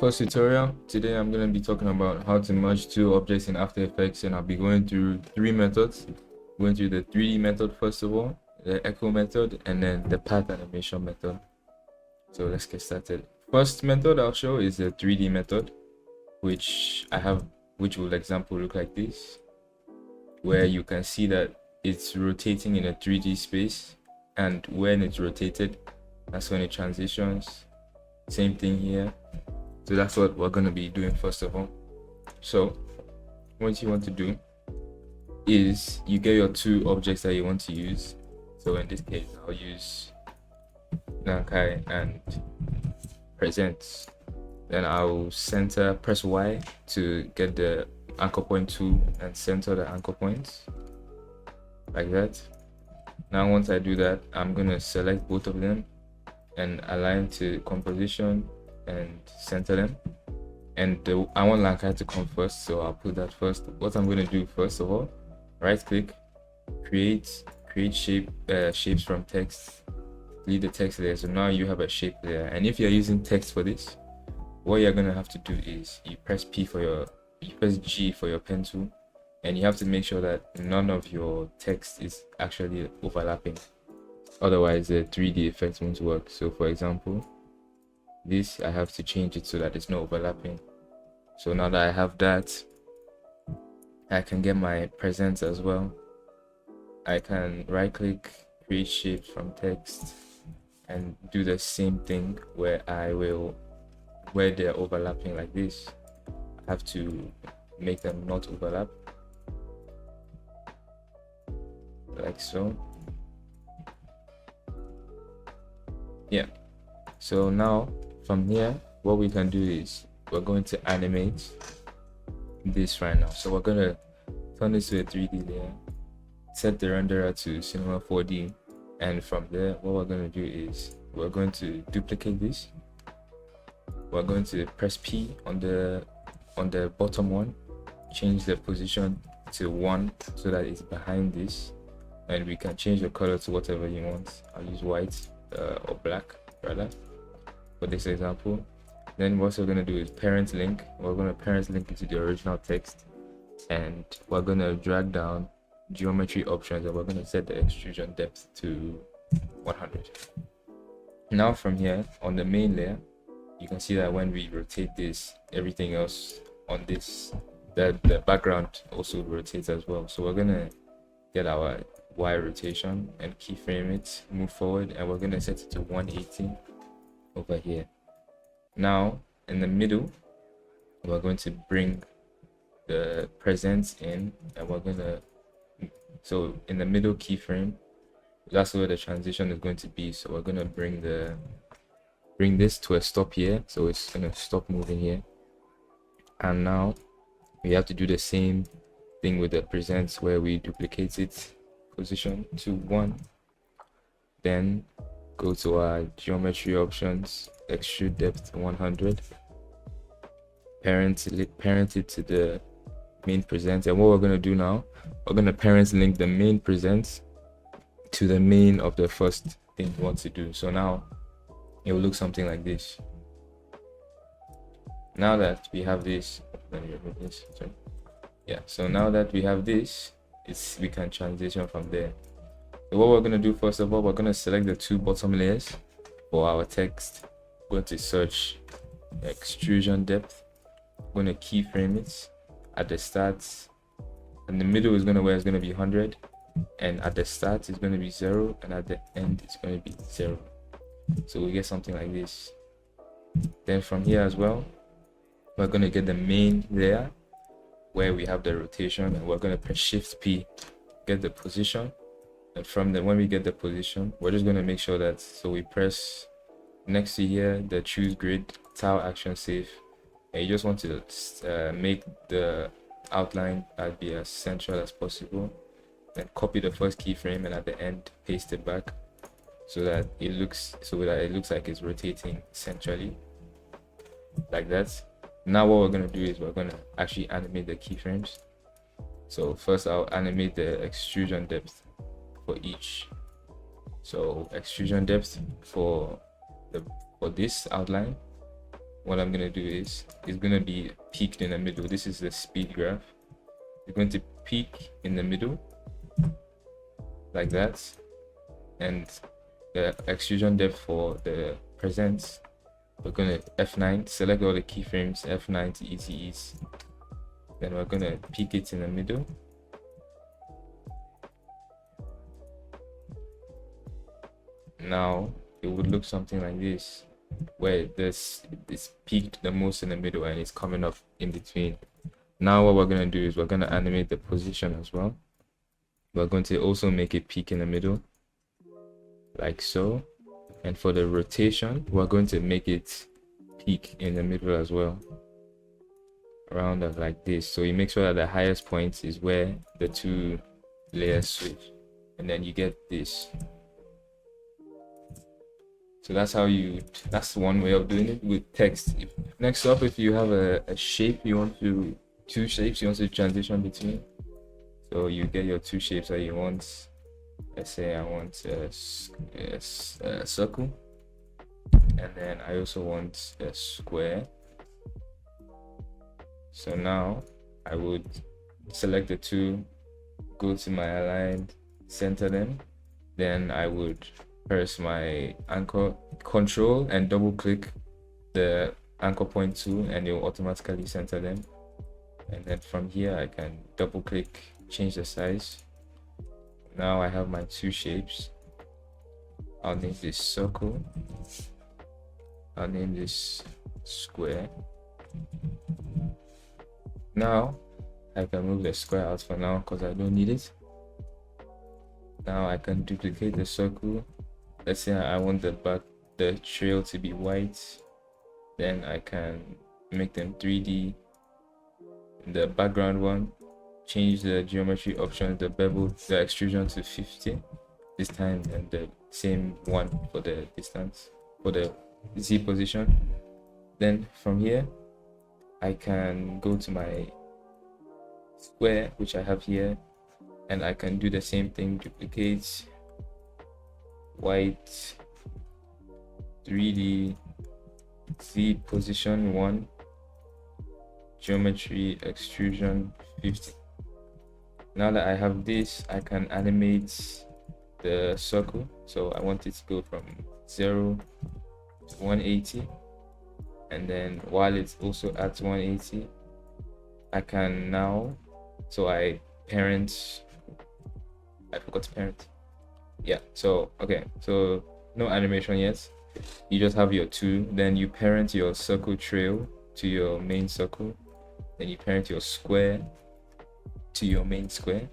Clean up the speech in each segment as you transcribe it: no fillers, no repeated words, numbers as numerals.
first tutorial. Today I'm going to be talking about how to merge two objects in After Effects, and I'll be going through three methods. Going through the 3D method first of all, the echo method, and then the path animation method. So let's get started. First method I'll show is the 3D method, which will example look like this, where you can see that it's rotating in a 3D space, and when it's rotated, that's when it transitions. Same thing here. So that's what we're going to be doing first of all. So what you want to do is you get your two objects that you want to use. So in this case, I'll use Nankai and presents. Then I'll press Y to get the anchor point tool and center the anchor points like that. Now once I do that, I'm going to select both of them and align to composition and center them. And I want Lankai to come first, so I'll put that first. What I'm going to do first of all, right click, create shapes from text, leave the text there. So now you have a shape there. And if you're using text for this, what you're going to have to do is you press G for your pen tool, and you have to make sure that none of your text is actually overlapping. Otherwise the 3D effect won't work. So for example, this I have to change it so that it's not overlapping. So now that I have that, I can get my presents as well. I can right click, create shapes from text, and do the same thing where they're overlapping like this. I have to make them not overlap like so. Yeah, so now from here what we can do is we're going to animate this right now. So we're going to turn this to a 3D layer, set the renderer to Cinema 4D, and from there what we're going to do is we're going to duplicate this. We're going to press P on the bottom one, change the position to 1 so that it's behind this, and we can change the color to whatever you want. I'll use white or black rather for this example. Then what we're going to do is parent link. We're going to parent link it to the original text, and we're going to drag down geometry options, and we're going to set the extrusion depth to 100. Now from here on the main layer, you can see that when we rotate this, everything else on this, the background also rotates as well. So we're going to get our Y rotation and keyframe it, move forward, and we're going to set it to 180 over here. Now in the middle, we're going to bring the presents in, and we're going to, so in the middle keyframe, that's where the transition is going to be. So we're going to bring this to a stop here, so it's going to stop moving here. And now we have to do the same thing with the presents, where we duplicate it, position to 1, then go to our geometry options, extrude depth 100, parent it to the main present. And what we're going to do now, we're going to parent link the main present to the main of the first thing we want to do. So now it will look something like this. Now that we have this, let me remove this. Sorry. Yeah, so now that we have this, we can transition from there. So what we're going to do first of all, we're going to select the two bottom layers for our text. Go to search extrusion depth. We're going to keyframe it at the start, and the middle is going to be 100, and at the start it's going to be 0, and at the end it's going to be 0. So we get something like this. Then from here as well, we're going to get the main layer where we have the rotation, and we're going to press Shift P, get the position. And from there, when we get the position, we're just going to make sure that, so we press next to here the choose grid tile action safe, and you just want to make the outline be as central as possible. Then copy the first keyframe, and at the end paste it back so that it looks like it's rotating centrally like that. Now what we're going to do is we're going to actually animate the keyframes. So first I'll animate the extrusion depth for each. So extrusion depth for this outline what I'm gonna do is it's gonna be peaked in the middle. This is the speed graph. It's going to peak in the middle like that, and the extrusion depth for the present, we're gonna F9, select all the keyframes, F9 to easy ease. Then we're gonna peak it in the middle. Now it would look something like this, where this is peaked the most in the middle and it's coming up in between. Now what we're going to do is we're going to animate the position as well. We're going to also make it peak in the middle like so, and for the rotation we're going to make it peak in the middle as well, around like this. So you make sure that the highest point is where the two layers switch, and then you get this. So that's one way of doing it with text. Next up, if you have a shape two shapes you want to transition between, so you get your two shapes that you want. Let's say I want a circle, and then I also want a square. So now I would select the two, go to my aligned, center them, then I would press my anchor control and double click the anchor point tool, and it will automatically center them. And then from here I can double click, change the size. Now I have my two shapes. I'll name this circle, I'll name this square. Now I can move the square out for now because I don't need it. Now I can duplicate the circle. Let's say I want the trail to be white, then I can make them 3D. The background one, change the geometry option, the bevel, the extrusion to 50 this time, and the same one for the distance, for the Z position. Then from here I can go to my square, which I have here, and I can do the same thing, duplicate, white, 3D, Z position 1, geometry, extrusion 50. Now that I have this, I can animate the circle. So I want it to go from 0 to 180, and then while it's also at 180, I can now, so I forgot to parent. Yeah, so okay, so no animation yet. You just have your two, then you parent your circle trail to your main circle, then you parent your square to your main square.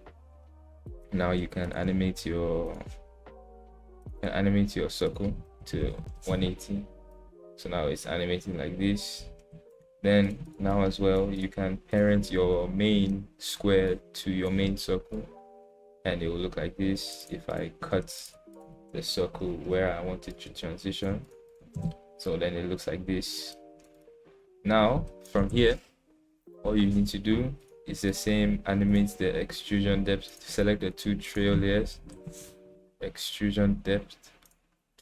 Now you can animate your circle to 180. So now it's animating like this. Then now as well, you can parent your main square to your main circle, and it will look like this if I cut the circle where I want it to transition. So then it looks like this. Now from here, all you need to do is the same, animate the extrusion depth, select the two trail layers, extrusion depth,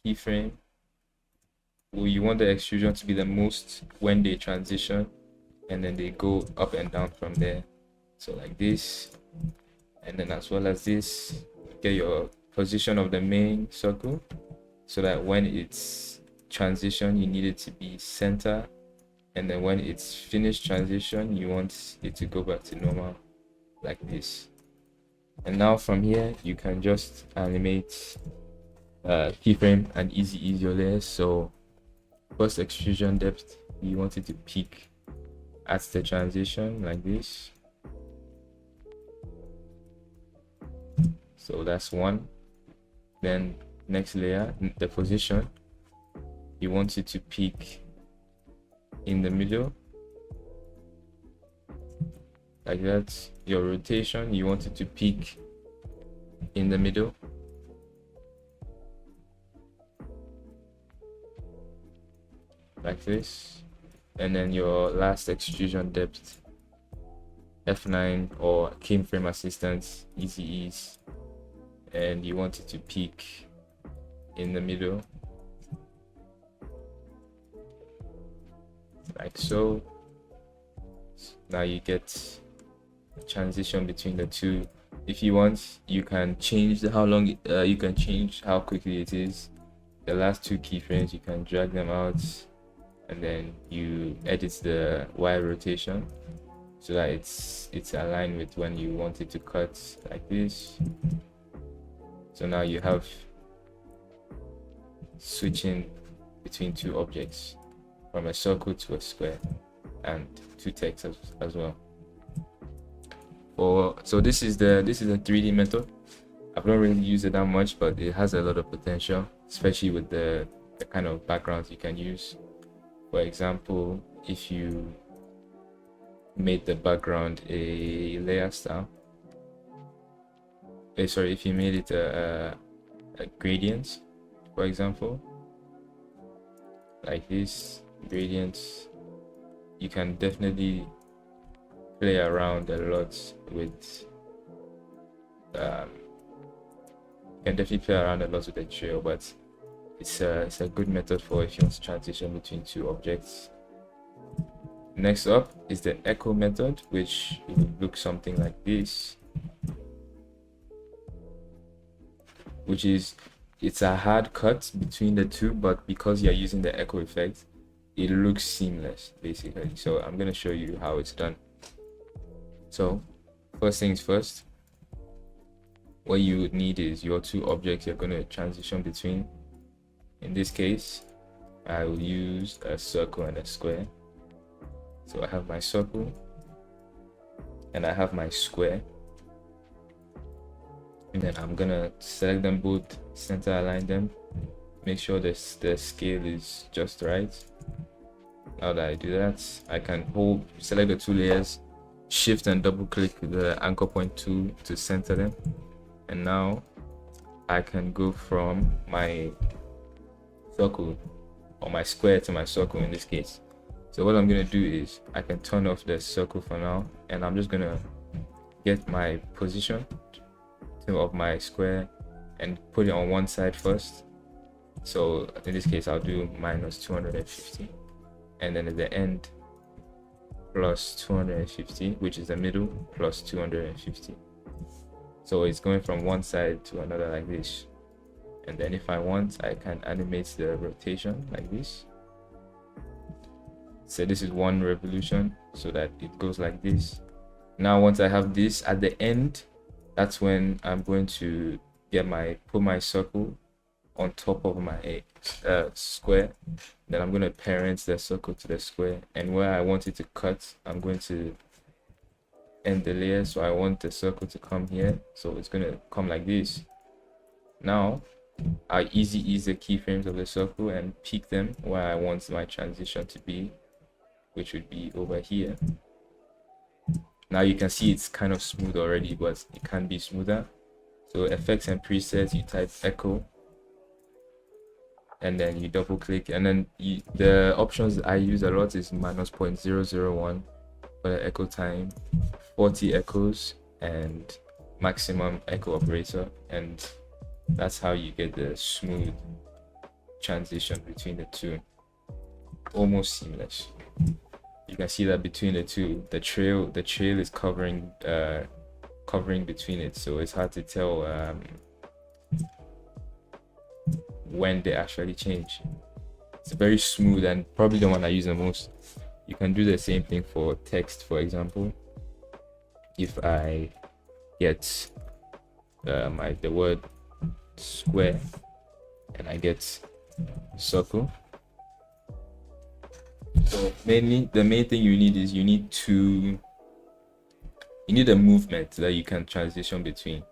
keyframe. Well, you want the extrusion to be the most when they transition, and then they go up and down from there. So like this, and then as well as this, get your position of the main circle, so that when it's transition you need it to be center, and then when it's finished transition you want it to go back to normal like this. And now from here you can just animate keyframe and easy ease your layers. So first extrusion depth, you want it to peak at the transition like this. So that's one. Then next layer, the position, you want it to peak in the middle like that. Your rotation, you want it to peak in the middle like this. And then your last extrusion depth, F9 or keyframe assistance, easy ease, and you want it to peak in the middle like so. Now you get transition between the two. If you want, you can change how long you can change how quickly it is. The last two keyframes, you can drag them out, and then you edit the Y rotation so that it's aligned with when you want it to cut, like this. So now you have switching between two objects, from a circle to a square, and two text as well. So this is a 3D method. I've not really used it that much, but it has a lot of potential, especially with the kind of backgrounds you can use. For example, if you made the background a layer style, if you made it a gradient, for example, like this gradient, you can definitely play around a lot with the trail, but it's a good method for if you want to transition between two objects. Next up is the echo method, which would look something like this, which is it's a hard cut between the two, but because you're using the echo effect, it looks seamless basically. So I'm going to show you how it's done. So first things first, what you would need is your two objects you're going to transition between. In this case, I will use a circle and a square. So I have my circle and I have my square, and then I'm gonna select them both, center align them, make sure the scale is just right. Now that I do that, I can select the two layers, shift and double click the anchor point tool to center them, and now I can go from my circle or my square to my circle in this case. So what I'm gonna do is I can turn off the circle for now, and I'm just gonna get my position of my square and put it on one side first. So in this case, I'll do minus 250, and then at the end plus 250, which is the middle, plus 250. So it's going from one side to another like this. And then if I want, I can animate the rotation like this. So this is one revolution, so that it goes like this. Now once I have this at the end, that's when I'm going to put my circle on top of my square. Then I'm going to parent the circle to the square, and where I want it to cut, I'm going to end the layer. So I want the circle to come here, so it's going to come like this. Now I ease the keyframes of the circle and pick them where I want my transition to be, which would be over here. Now you can see it's kind of smooth already, but it can be smoother. So effects and presets, you type echo, and then you double click, and then the options I use a lot is minus 0.001 for the echo time, 40 echoes, and maximum echo operator, and that's how you get the smooth transition between the two, almost seamless. You can see that between the two, the trail is covering between it, so it's hard to tell when they actually change. It's very smooth and probably the one I use the most. You can do the same thing for text, for example. If I get the word square and I get circle, so mainly the main thing you need is you need a movement that you can transition between.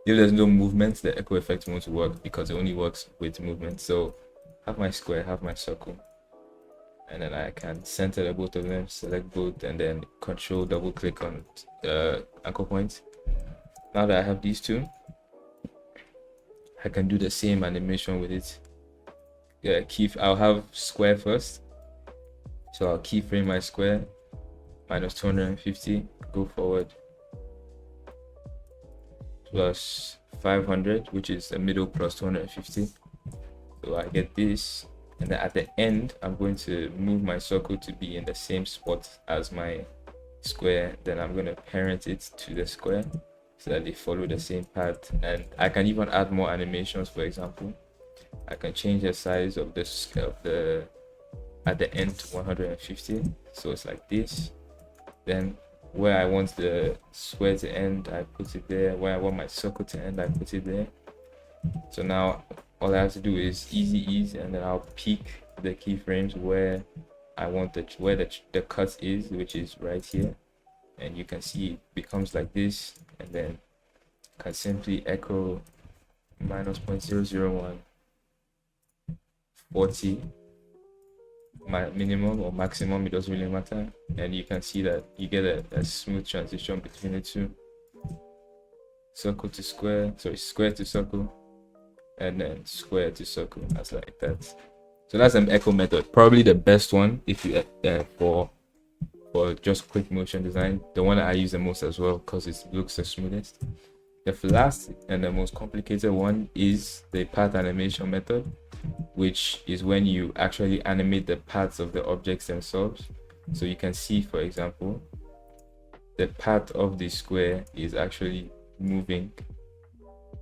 If there's no movement, the echo effect won't work because it only works with movement. So have my square, have my circle, and then I can center the both of them, select both, and then control double click on anchor point. Now that I have these two, I can do the same animation with it. I'll have square first, so I'll keyframe my square, minus 250, go forward, plus 500, which is the middle, plus 250. So I get this, and then at the end I'm going to move my circle to be in the same spot as my square. Then I'm going to parent it to the square so that they follow the same path. And I can even add more animations. For example, I can change the size of the at the end to 150, so it's like this. Then where I want the square to end, I put it there. Where I want my circle to end, I put it there. So now all I have to do is easy ease, and then I'll pick the keyframes where I want where the cut is, which is right here. And you can see it becomes like this, and then I can simply echo minus 0.001 40, my minimum or maximum, it doesn't really matter. And you can see that you get a smooth transition between the two. Circle to square, sorry, square to circle, and then square to circle, as like that. So that's an echo method, probably the best one if you for just quick motion design, the one that I use the most as well because it looks the smoothest. The last and the most complicated one is the path animation method, which is when you actually animate the paths of the objects themselves. So you can see, for example, the path of the square is actually moving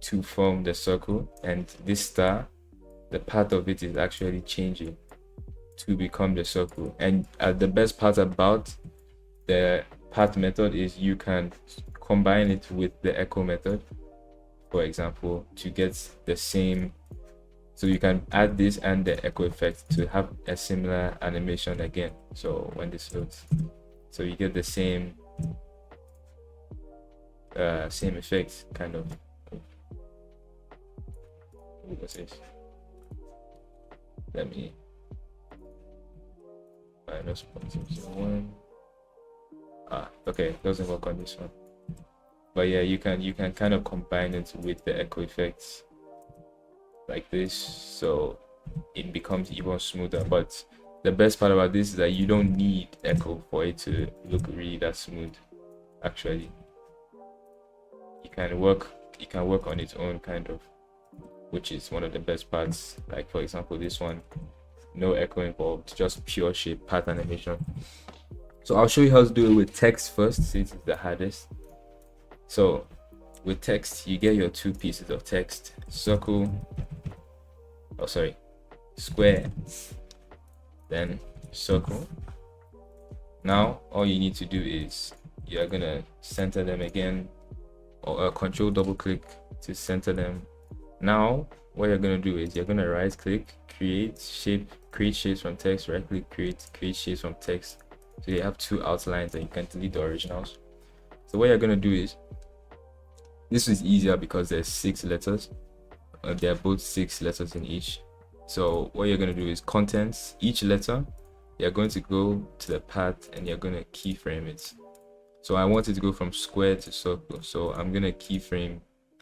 to form the circle, and this star, the path of it is actually changing to become the circle. And the best part about the path method is you can combine it with the echo method, for example, to get the same. So you can add this and the echo effect to have a similar animation again. So when this loads, so you get the same effect, kind of. What's this? Let me minus 0.001. Okay, doesn't work on this one. But yeah, you can kind of combine it with the echo effects like this, so it becomes even smoother. But the best part about this is that you don't need echo for it to look really that smooth. Actually, you can work on its own, kind of, which is one of the best parts. Like, for example, this one, no echo involved, just pure shape path animation. So I'll show you how to do it with text first, since it's the hardest. So with text, you get your two pieces of text, square, then circle. Now all you need to do is you're gonna center them again, or control double click to center them. Now what you're gonna do is you're gonna right click, create shapes from text, right click, create shapes from text. So you have two outlines and you can delete the originals. So what you're gonna do is, this is easier because there's 6 letters. They're both 6 letters in each. So what you're gonna do is contents, each letter, you're going to go to the path and you're gonna keyframe it. So I want it to go from square to circle. So I'm gonna keyframe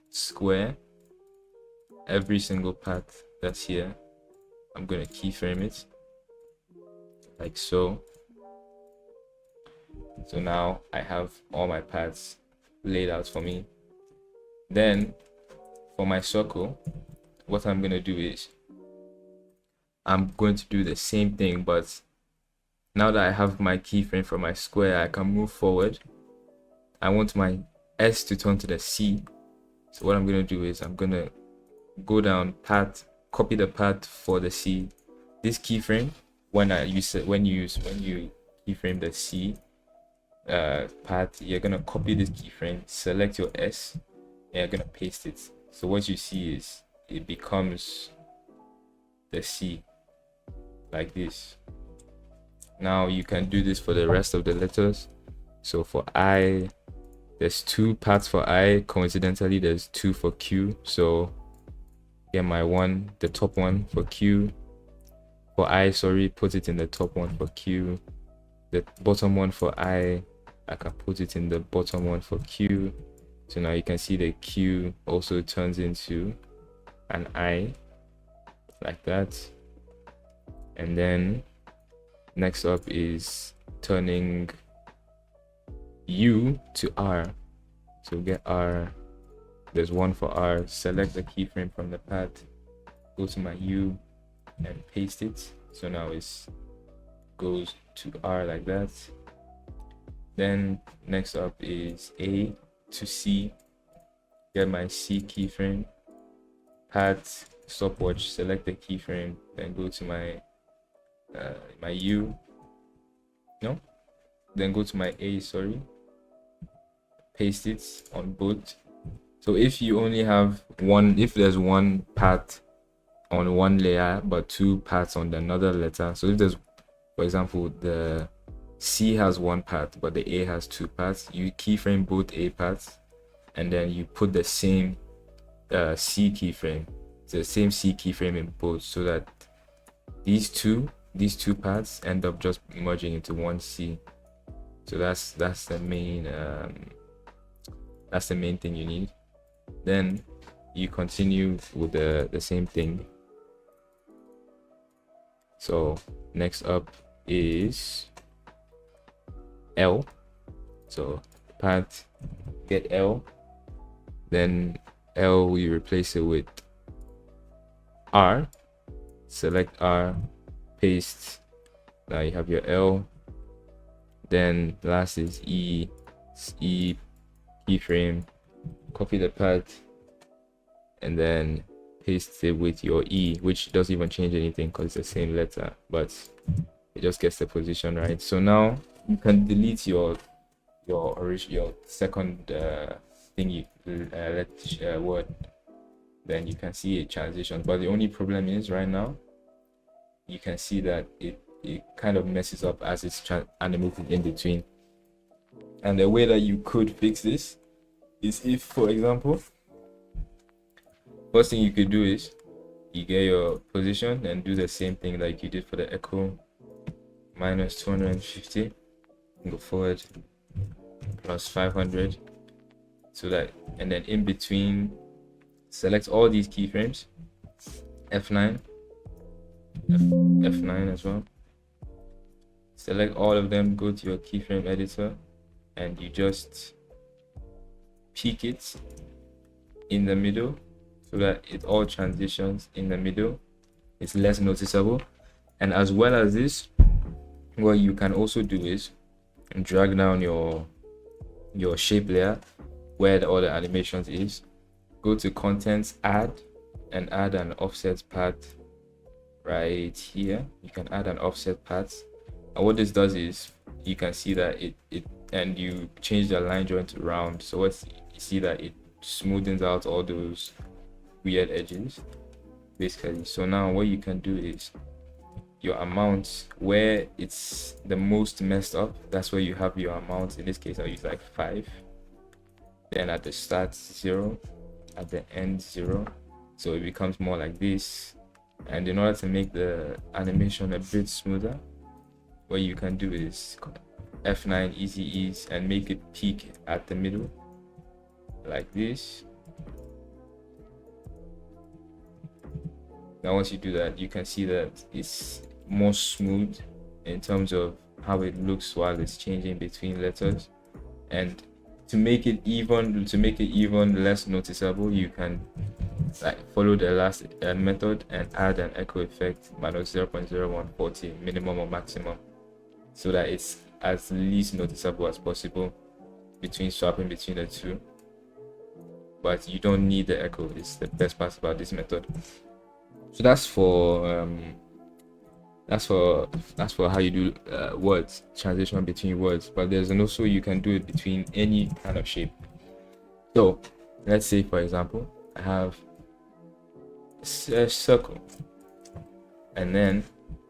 square, every single path that's here. I'm gonna keyframe it like so. So now I have all my paths laid out for me. Then for my circle, what I'm going to do is I'm going to do the same thing, but now that I have my keyframe for my square, I can move forward. I want my S to turn to the C. So what I'm going to do is I'm going to go down path, copy the path for the C. This keyframe, when you keyframe the C path, you're gonna copy this keyframe, select your S, and you're gonna paste it. So what you see is it becomes the C like this. Now you can do this for the rest of the letters. So for I, there's 2 paths for I. Coincidentally, there's 2 for Q. So get my one, the top one for Q. For I, put it in the top one for Q. The bottom one for I can put it in the bottom one for Q. So now you can see the Q also turns into an I like that. And then next up is turning U to R. So get R, there's one for R, select the keyframe from the path, go to my U, and paste it. So now it goes to R like that. Then next up is A to C. Get my C keyframe, path, stopwatch, select the keyframe, then go to my my U. No, then go to my A, sorry, paste it on both. So if you only have one, if there's one path on one layer but two paths on another letter, so if there's, for example, the C has one path but the A has two paths, you keyframe both A paths and then you put the same C keyframe, the same C keyframe in both, so that these two paths end up just merging into one C. So that's the main thing you need. Then you continue with the same thing. So next up is L. So path, get L, then L we replace it with R, select R, paste. Now you have your L. Then last is E keyframe, copy the path and then paste it with your E, which doesn't even change anything because it's the same letter, but it just gets the position right. So now you can delete your second thing you word, then you can see a transition. But the only problem is right now you can see that it kind of messes up as it's animated in between. And the way that you could fix this is if, for example, first thing you could do is you get your position and do the same thing like you did for the echo, minus 250, go forward, plus 500, so that, and then in between select all these keyframes, F9 as well, select all of them, go to your keyframe editor and you just peak it in the middle so that it all transitions in the middle. It's less noticeable. And as well as this, what you can also do is drag down your shape layer where all the animations is, go to contents, add, and add an offset path right here. You can add an offset path, and what this does is you can see that it and you change the line joint to round, so you see that it smoothens out all those weird edges basically. So now what you can do is your amount where it's the most messed up, that's where you have your amount. In this case I'll use like 5, then at the start 0, at the end 0, so it becomes more like this. And in order to make the animation a bit smoother, what you can do is F9 easy ease and make it peak at the middle like this. Now once you do that, you can see that it's more smooth in terms of how it looks while it's changing between letters. And to make it even less noticeable, you can follow the last method and add an echo effect minus 0.0140 minimum or maximum, so that it's as least noticeable as possible between swapping between the two. But you don't need the echo. It's the best part about this method. So that's for how you do words, transition between words. But there's also you can do it between any kind of shape. So let's say, for example, I have a circle and then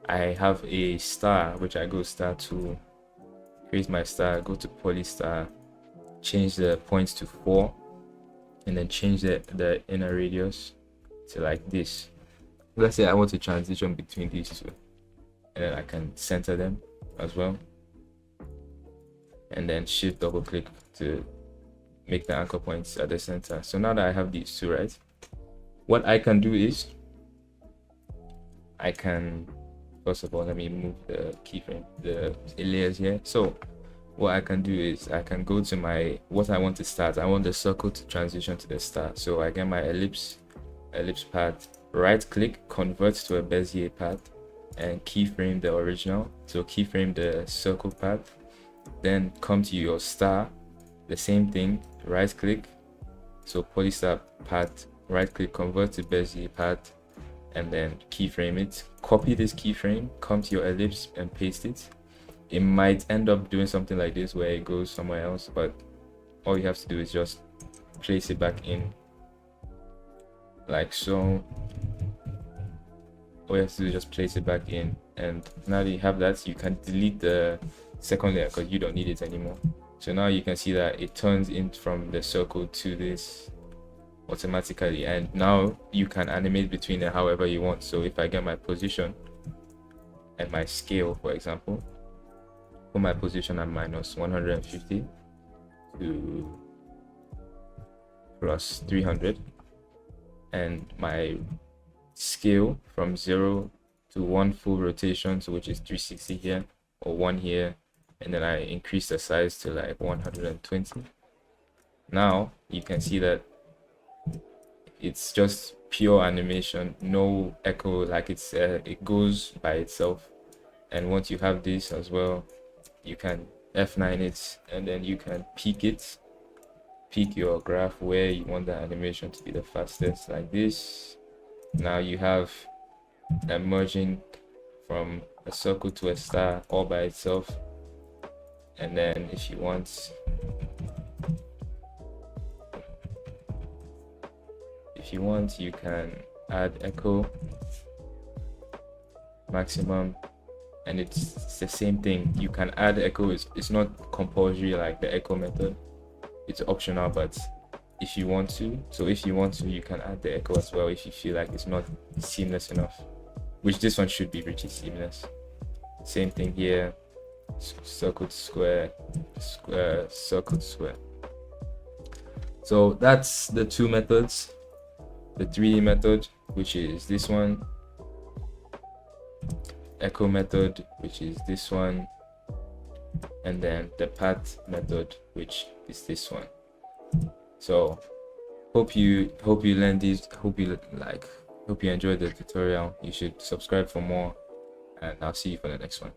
I have a star, which I go star to create my star, go to poly star, change the points to 4, and then change the inner radius to like this. Let's say I want to transition between these two, and then I can center them as well, and then shift double click to make the anchor points at the center. So now that I have these two, right, what I can do is I can, first of all, let me move the keyframe, the layers here. So what I can do is I can go to my, what I want to start. I want the circle to transition to the star. So I get my ellipse path, right click, convert to a Bezier path, and keyframe the original. So keyframe the circle path, then come to your star, the same thing, right click, so polystar path, right click, convert to Bezier path, and then keyframe it. Copy this keyframe, come to your ellipse and paste it. It might end up doing something like this where it goes somewhere else, but all you have to do is just place it back in like so. All you have to do is just place it back in, and now that you have that, you can delete the second layer because you don't need it anymore. So now you can see that it turns in from the circle to this automatically, and now you can animate between it however you want. So if I get my position and my scale, for example, put my position at minus 150 to plus 300, and my scale from 0 to 1 full rotation, so which is 360 here, or 1 here, and then I increase the size to like 120. Now you can see that it's just pure animation, no echo, like it goes by itself. And once you have this as well, you can F9 it, and then you can peak it, peak your graph where you want the animation to be the fastest, like this. Now you have them merging from a circle to a star all by itself. And then if you want, you can add echo maximum, and it's the same thing. You can add echo. It's not compulsory like the echo method, it's optional, but if you want to, you can add the echo as well if you feel like it's not seamless enough, which this one should be pretty seamless. Same thing here, circle to square, square, circle to square. So that's the two methods. The 3D method, which is this one, echo method, which is this one, and then the path method, which is this one. So hope you learned these, hope you enjoyed the tutorial. You should subscribe for more, and I'll see you for the next one.